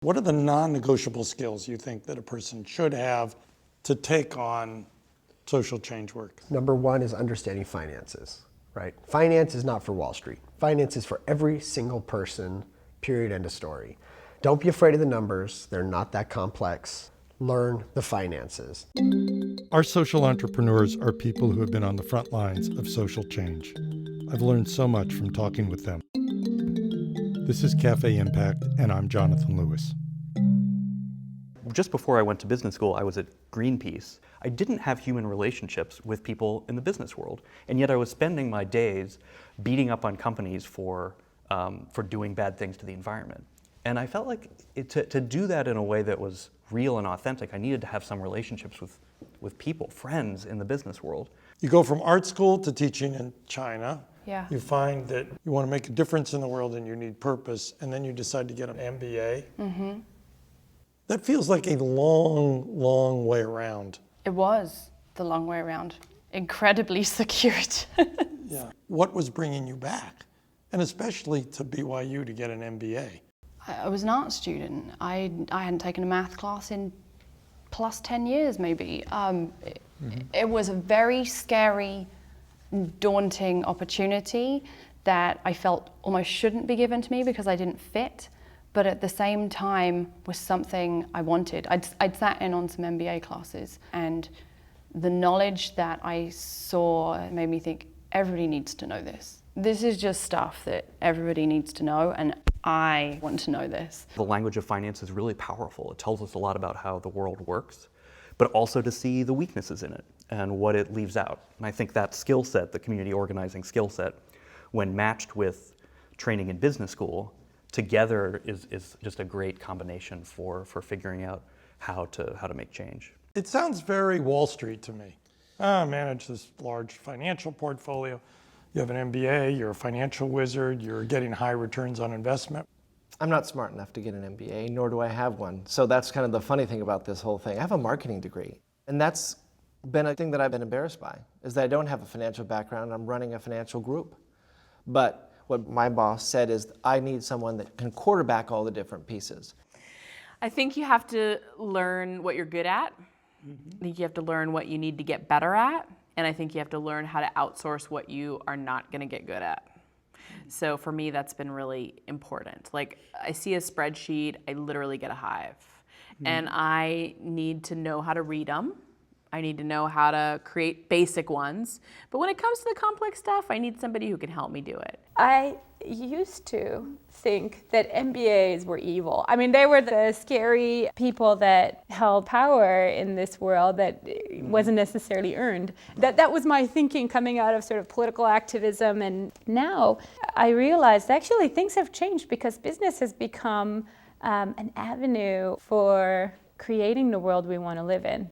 What are the non-negotiable skills you think that a person should have to take on social change work? Number one is understanding finances, right? Finance is not for Wall Street. Finance is for every single person, period, end of story. Don't be afraid of the numbers. They're not that complex. Learn the finances. Our social entrepreneurs are people who have been on the front lines of social change. I've learned so much from talking with them. This is Cafe Impact, and I'm Jonathan Lewis. Just before I went to business school, I was at Greenpeace. I didn't have human relationships with people in the business world, and yet I was spending my days beating up on companies for doing bad things to the environment. And I felt like to do that in a way that was real and authentic, I needed to have some relationships with people, friends in the business world. You go from art school to teaching in China. Yeah. You find that you want to make a difference in the world and you need purpose, and then you decide to get an MBA. Mm-hmm. That feels like a long, long way around. It was the long way around. Incredibly secured. Yeah. What was bringing you back? And especially to BYU to get an MBA. I was an art student. I hadn't taken a math class in plus 10 years maybe. It was a very scary, daunting opportunity that I felt almost shouldn't be given to me because I didn't fit, but at the same time was something I wanted. I'd sat in on some MBA classes, and the knowledge that I saw made me think, everybody needs to know this. This is just stuff that everybody needs to know, and I want to know this. The language of finance is really powerful. It tells us a lot about how the world works, but also to see the weaknesses in it and what it leaves out. And I think that skill set, the community organizing skill set, when matched with training in business school, together is just a great combination for figuring out how to make change. It sounds very Wall Street to me. I manage this large financial portfolio. You have an MBA, you're a financial wizard, you're getting high returns on investment. I'm not smart enough to get an MBA, nor do I have one. So that's kind of the funny thing about this whole thing. I have a marketing degree, and that's been a thing that I've been embarrassed by, is that I don't have a financial background. I'm running a financial group. But what my boss said is, I need someone that can quarterback all the different pieces. I think you have to learn what you're good at. I think you have to learn what you need to get better at. And I think you have to learn how to outsource what you are not going to get good at. So for me, that's been really important. Like, I see a spreadsheet, I literally get a hive. And I need to know how to read them. I need to know how to create basic ones. But when it comes to the complex stuff, I need somebody who can help me do it. I used to think that MBAs were evil. I mean, they were the scary people that held power in this world that wasn't necessarily earned. That was my thinking coming out of sort of political activism. And now I realized actually things have changed because business has become an avenue for creating the world we want to live in.